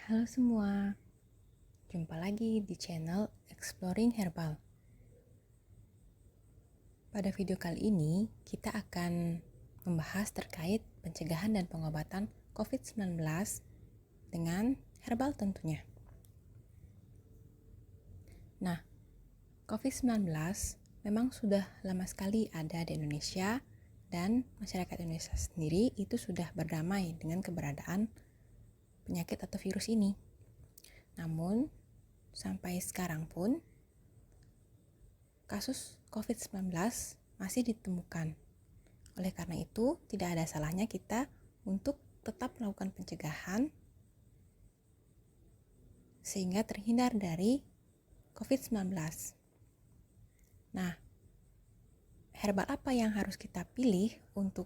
Halo semua, jumpa lagi di channel Exploring Herbal. Pada video kali ini, kita akan membahas terkait pencegahan dan pengobatan COVID-19 dengan herbal tentunya. Nah, COVID-19 memang sudah lama sekali ada di Indonesia dan masyarakat Indonesia sendiri itu sudah berdamai dengan keberadaan penyakit atau virus ini. Namun, sampai sekarang pun, kasus COVID-19 masih ditemukan. Oleh karena itu, tidak ada salahnya kita untuk tetap melakukan pencegahan sehingga terhindar dari COVID-19. Nah, herbal apa yang harus kita pilih untuk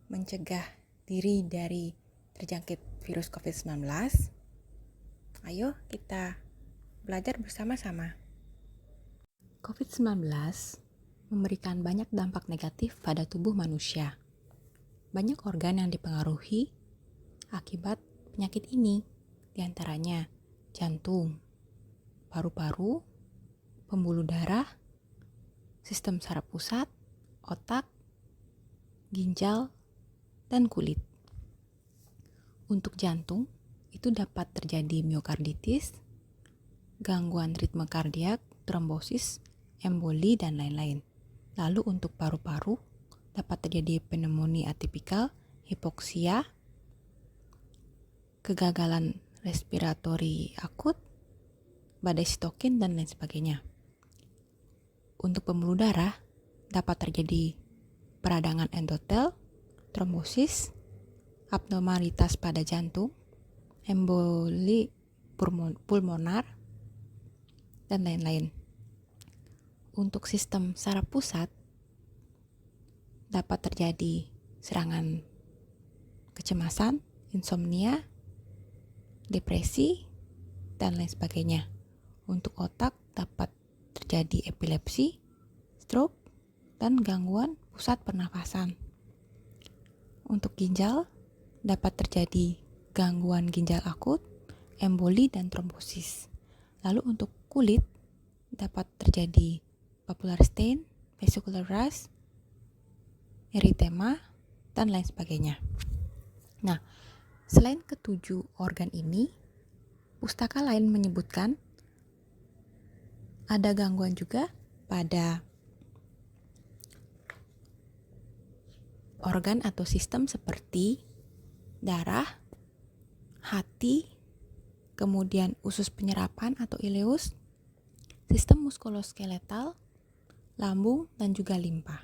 mencegah diri dari terjangkit virus COVID-19? Ayo kita belajar bersama-sama. COVID-19 memberikan banyak dampak negatif pada tubuh manusia. Banyak organ yang dipengaruhi akibat penyakit ini, diantaranya jantung, paru-paru, pembuluh darah, sistem saraf pusat, otak, ginjal, dan kulit. Untuk jantung, itu dapat terjadi miokarditis, gangguan ritme kardiak, trombosis, emboli, dan lain-lain. Lalu untuk paru-paru, dapat terjadi pneumonia atipikal, hipoksia, kegagalan respiratori akut, badai sitokin, dan lain sebagainya. Untuk pembuluh darah, dapat terjadi peradangan endotel, trombosis, abnormalitas pada jantung, emboli pulmonar, dan lain-lain. Untuk sistem saraf pusat, dapat terjadi serangan kecemasan, insomnia, depresi, dan lain sebagainya. Untuk otak, dapat terjadi epilepsi, stroke, dan gangguan pusat pernafasan. Untuk ginjal, dapat terjadi gangguan ginjal akut, emboli, dan trombosis. Lalu untuk kulit, dapat terjadi papular stain, vesicular rash, eritema, dan lain sebagainya. Nah, selain ketujuh organ ini, pustaka lain menyebutkan ada gangguan juga pada organ atau sistem seperti darah, hati, kemudian usus penyerapan atau ileus, sistem muskuloskeletal, lambung, dan juga limpa.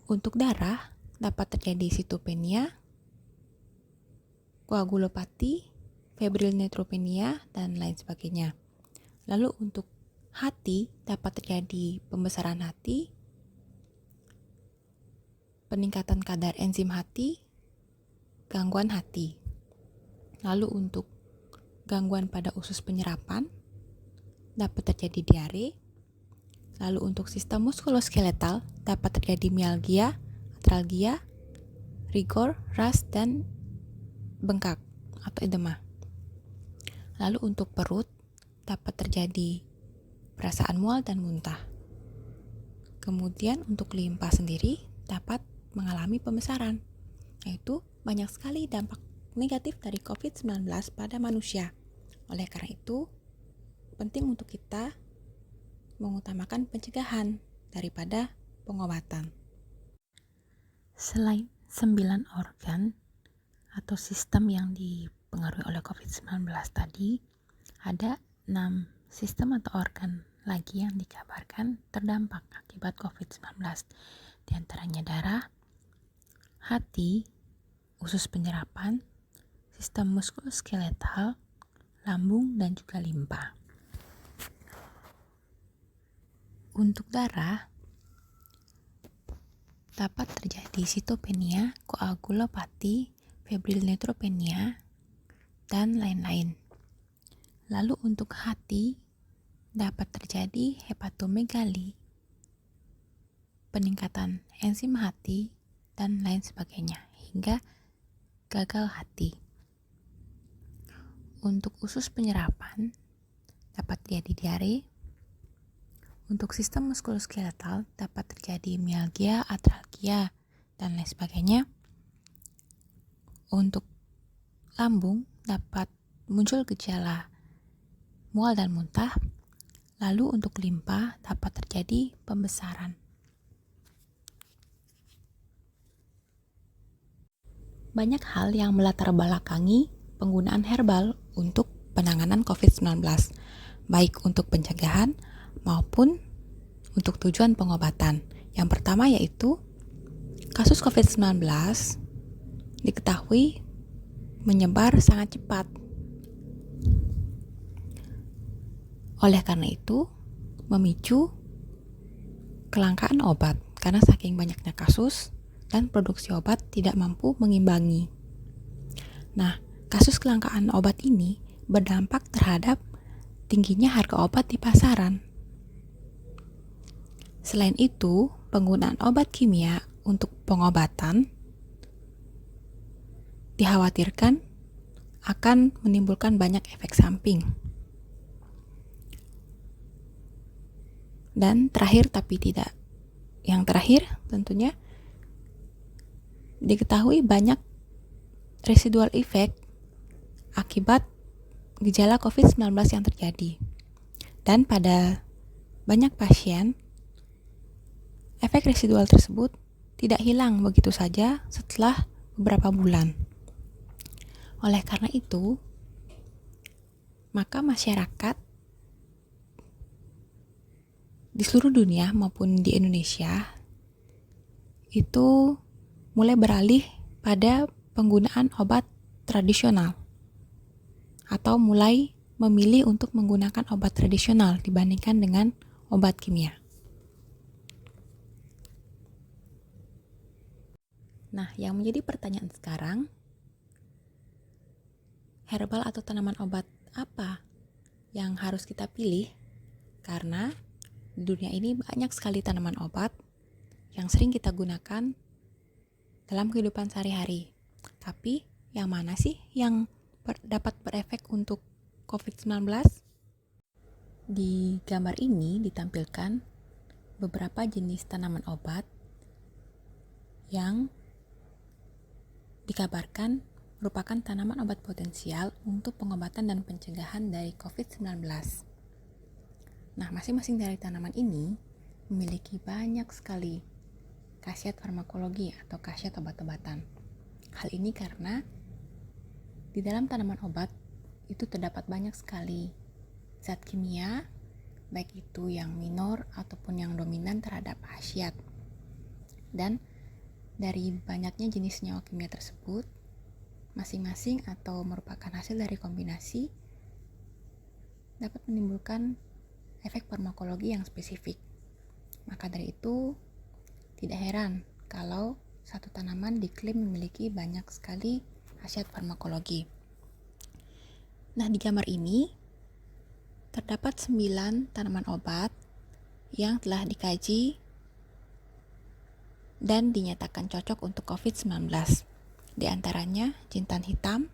Untuk darah, dapat terjadi sitopenia, koagulopati, febrile neutropenia, dan lain sebagainya. Lalu untuk hati, dapat terjadi pembesaran hati, peningkatan kadar enzim hati, gangguan hati. Lalu untuk gangguan pada usus penyerapan, dapat terjadi diare. Lalu untuk sistem muskuloskeletal, dapat terjadi mialgia, artralgia, rigor, rash, dan bengkak atau edema. Lalu untuk perut, dapat terjadi perasaan mual dan muntah. Kemudian untuk limpa sendiri dapat mengalami pembesaran. Yaitu banyak sekali dampak negatif dari COVID-19 pada manusia. Oleh karena itu, penting untuk kita mengutamakan pencegahan daripada pengobatan. Selain 9 organ atau sistem yang dipengaruhi oleh COVID-19 tadi, ada 6 sistem atau organ lagi yang dikabarkan terdampak akibat COVID-19. Di antaranya darah, hati, usus penyerapan, sistem muskuloskeletal, lambung, dan juga limpa. Untuk darah, dapat terjadi sitopenia, koagulopati, febrile neutropenia, dan lain-lain. Lalu untuk hati, dapat terjadi hepatomegali, peningkatan enzim hati, dan lain sebagainya, hingga gagal hati. untuk usus penyerapan dapat terjadi diare. Untuk sistem muskuloskeletal dapat terjadi mialgia, atralgia, dan lain sebagainya. Untuk lambung dapat muncul gejala mual dan muntah. Lalu untuk limpa dapat terjadi pembesaran. Banyak hal yang melatar belakangi penggunaan herbal untuk penanganan COVID-19, baik untuk pencegahan maupun untuk tujuan pengobatan. Yang pertama yaitu kasus COVID-19 diketahui menyebar sangat cepat. Oleh karena itu, memicu kelangkaan obat karena saking banyaknya kasus dan produksi obat tidak mampu mengimbangi. Nah, kasus kelangkaan obat ini berdampak terhadap tingginya harga obat di pasaran. Selain itu, penggunaan obat kimia untuk pengobatan dikhawatirkan akan menimbulkan banyak efek samping. Dan terakhir tapi tidak yang terakhir tentunya diketahui banyak residual effect akibat gejala COVID-19 yang terjadi. Dan pada banyak pasien, efek residual tersebut tidak hilang begitu saja setelah beberapa bulan. Oleh karena itu, maka masyarakat di seluruh dunia maupun di Indonesia itu mulai beralih pada penggunaan obat tradisional atau mulai memilih untuk menggunakan obat tradisional dibandingkan dengan obat kimia. Nah, yang menjadi pertanyaan sekarang, herbal atau tanaman obat apa yang harus kita pilih? Karena di dunia ini banyak sekali tanaman obat yang sering kita gunakan dalam kehidupan sehari-hari. Tapi yang mana sih yang dapat berefek untuk COVID-19? Di gambar ini ditampilkan beberapa jenis tanaman obat yang dikabarkan merupakan tanaman obat potensial untuk pengobatan dan pencegahan dari COVID-19. Nah, masing-masing dari tanaman ini memiliki banyak sekali khasiat farmakologi atau khasiat obat-obatan. Hal ini karena di dalam tanaman obat itu terdapat banyak sekali zat kimia, baik itu yang minor ataupun yang dominan terhadap khasiat. Dan dari banyaknya jenis senyawa kimia tersebut, masing-masing atau merupakan hasil dari kombinasi dapat menimbulkan efek farmakologi yang spesifik. Maka dari itu, tidak heran kalau satu tanaman diklaim memiliki banyak sekali khasiat farmakologi. Nah, di gambar ini terdapat 9 tanaman obat yang telah dikaji dan dinyatakan cocok untuk COVID-19. Di antaranya jintan hitam,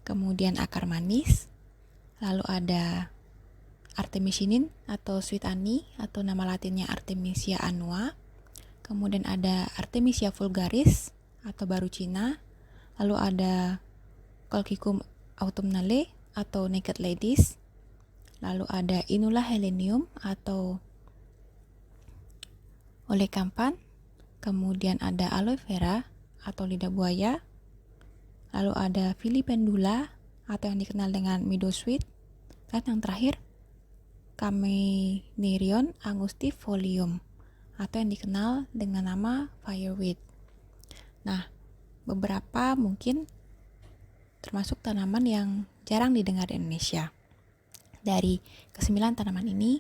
kemudian akar manis, lalu ada artemisinin atau sweet honey atau nama latinnya Artemisia annua, kemudian ada Artemisia vulgaris atau baru Cina, lalu ada Colchicum autumnale atau naked ladies, lalu ada Inula helenium atau Olecampan, kemudian ada aloe vera atau lidah buaya, lalu ada filipendula atau yang dikenal dengan meadowsweet, dan yang terakhir Camelirion angustifolium atau yang dikenal dengan nama fireweed. Nah, beberapa mungkin termasuk tanaman yang jarang didengar di Indonesia. Dari ke-9 tanaman ini,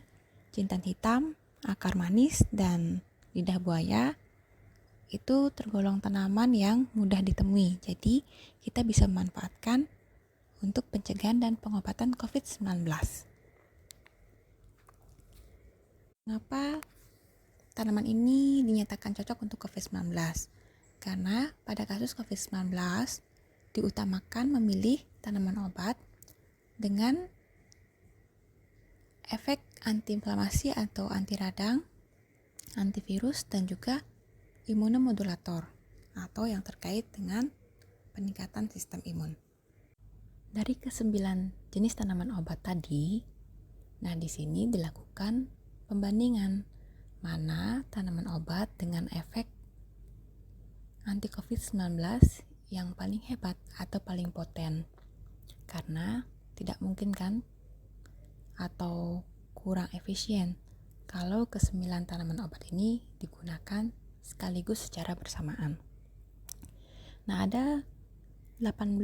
jintan hitam, akar manis, dan lidah buaya itu tergolong tanaman yang mudah ditemui. Jadi, kita bisa memanfaatkan untuk pencegahan dan pengobatan COVID-19. Mengapa tanaman ini dinyatakan cocok untuk COVID-19? Karena pada kasus COVID-19 diutamakan memilih tanaman obat dengan efek antiinflamasi atau anti radang, antivirus, dan juga imunomodulator atau yang terkait dengan peningkatan sistem imun. Dari ke-9 jenis tanaman obat tadi, nah di sini dilakukan pembandingan mana tanaman obat dengan efek anti COVID-19 yang paling hebat atau paling poten. Karena tidak mungkin kan atau kurang efisien kalau ke-9 tanaman obat ini digunakan sekaligus secara bersamaan. Nah, ada 18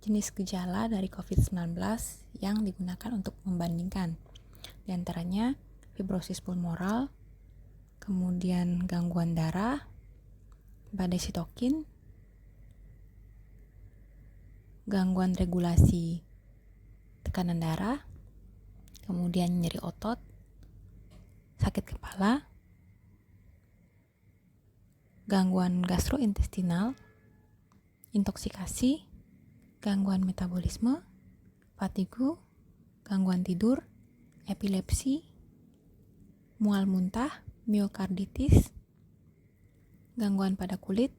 jenis gejala dari COVID-19 yang digunakan untuk membandingkan. Di antaranya fibrosis pulmoral, kemudian gangguan darah, badai sitokin, gangguan regulasi tekanan darah, kemudian nyeri otot, sakit kepala, gangguan gastrointestinal, intoksikasi, gangguan metabolisme, fatigu, gangguan tidur, epilepsi, mual muntah, miokarditis, gangguan pada kulit,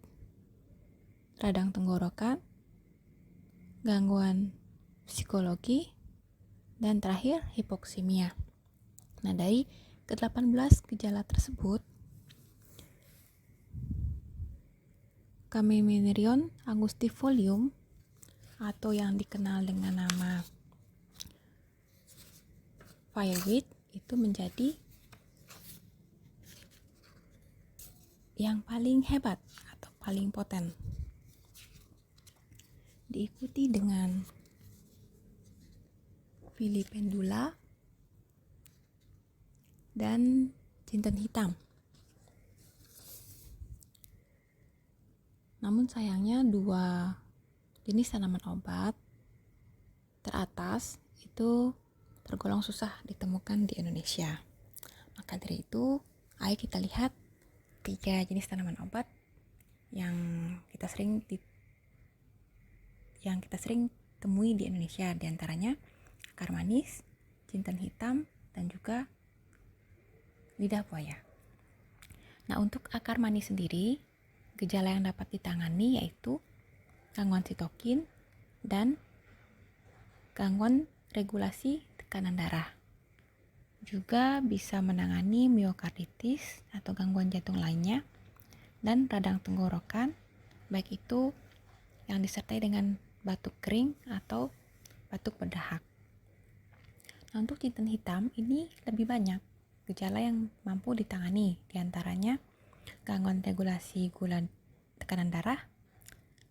radang tenggorokan, gangguan psikologi, dan terakhir hipoksimia. Nah, dari ke-18 gejala tersebut, Cameminion angustifolium atau yang dikenal dengan nama fireweed itu menjadi yang paling hebat atau paling poten. Diikuti dengan filipendula dan jinten hitam. Namun sayangnya 2 jenis tanaman obat teratas itu tergolong susah ditemukan di Indonesia. Maka dari itu, ayo kita lihat 3 jenis tanaman obat yang kita sering temui di Indonesia, di antaranya akar manis, jinten hitam, dan juga lidah buaya. Nah, untuk akar manis sendiri, gejala yang dapat ditangani yaitu gangguan sitokin dan gangguan regulasi tekanan darah. Juga bisa menangani miokarditis atau gangguan jantung lainnya dan radang tenggorokan, baik itu yang disertai dengan batuk kering atau batuk berdahak. Nah, untuk jinten hitam ini lebih banyak gejala yang mampu ditangani, diantaranya gangguan regulasi gula tekanan darah,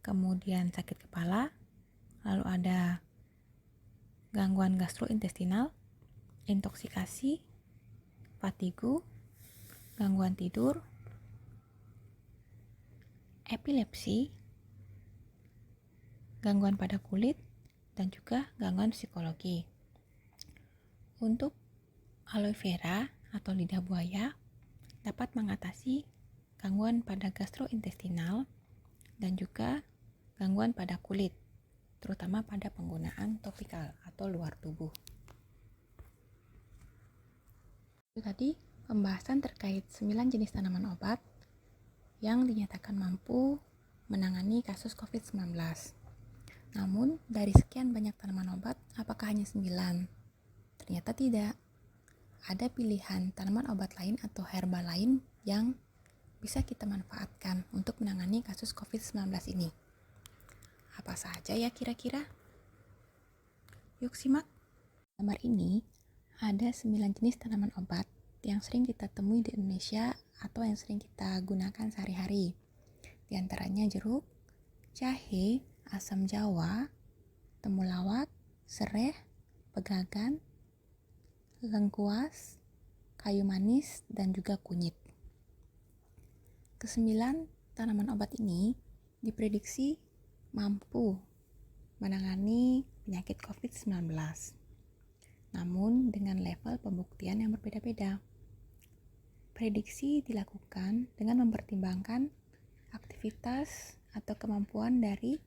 kemudian sakit kepala, lalu ada gangguan gastrointestinal, intoksikasi, fatigu, gangguan tidur, epilepsi, gangguan pada kulit, dan juga gangguan psikologi. Untuk aloe vera atau lidah buaya dapat mengatasi gangguan pada gastrointestinal dan juga gangguan pada kulit, terutama pada penggunaan topikal atau luar tubuh. Itu tadi pembahasan terkait 9 jenis tanaman obat yang dinyatakan mampu menangani kasus COVID-19. Namun, dari sekian banyak tanaman obat, apakah hanya 9? Ternyata tidak. Ada pilihan tanaman obat lain atau herba lain yang bisa kita manfaatkan untuk menangani kasus COVID-19 ini. Apa saja ya kira-kira? Yuk simak. Gambar ini ada 9 jenis tanaman obat yang sering kita temui di Indonesia atau yang sering kita gunakan sehari-hari. Di antaranya jeruk, jahe, asam jawa, temulawak, sereh, pegagan, lengkuas, kayu manis, dan juga kunyit. Ke-9 tanaman obat ini diprediksi mampu menangani penyakit COVID-19. Namun dengan level pembuktian yang berbeda-beda. Prediksi dilakukan dengan mempertimbangkan aktivitas atau kemampuan dari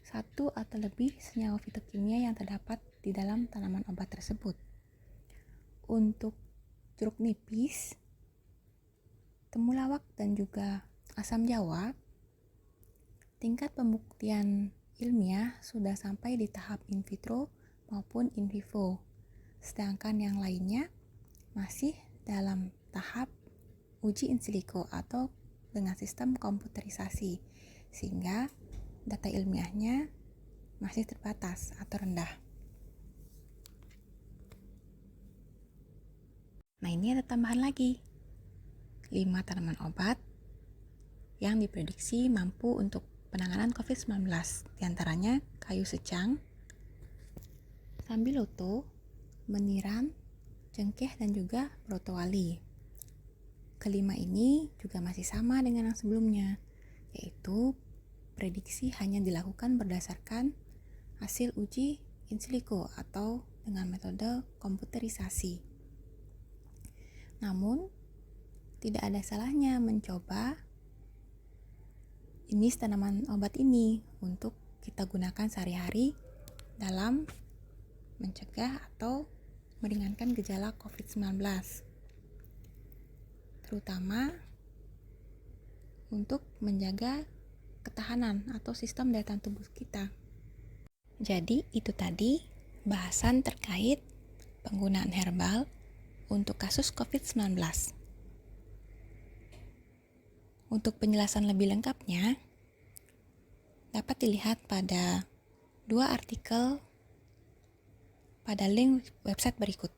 1 atau lebih senyawa fitokimia yang terdapat di dalam tanaman obat tersebut. Untuk jeruk nipis, temulawak, dan juga asam jawa, tingkat pembuktian ilmiah sudah sampai di tahap in vitro maupun in vivo, sedangkan yang lainnya masih dalam tahap uji in silico atau dengan sistem komputerisasi, sehingga data ilmiahnya masih terbatas atau rendah. Nah, ini ada tambahan lagi. 5 tanaman obat yang diprediksi mampu untuk penanganan COVID-19, diantaranya kayu secang, sambiloto, meniran, cengkeh, dan juga brotowali. Kelima ini juga masih sama dengan yang sebelumnya, yaitu prediksi hanya dilakukan berdasarkan hasil uji in silico atau dengan metode komputerisasi. Namun, tidak ada salahnya mencoba jenis tanaman obat ini untuk kita gunakan sehari-hari dalam mencegah atau meringankan gejala COVID-19, terutama untuk menjaga ketahanan atau sistem daya tahan tubuh kita. Jadi, itu tadi bahasan terkait penggunaan herbal untuk kasus COVID-19. Untuk penjelasan lebih lengkapnya, dapat dilihat pada 2 artikel pada link website berikut.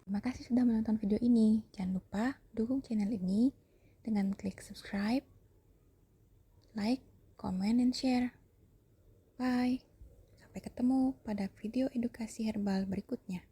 Terima kasih sudah menonton video ini. Jangan lupa dukung channel ini dengan klik subscribe, like, comment, and share. Bye. Sampai ketemu pada video edukasi herbal berikutnya.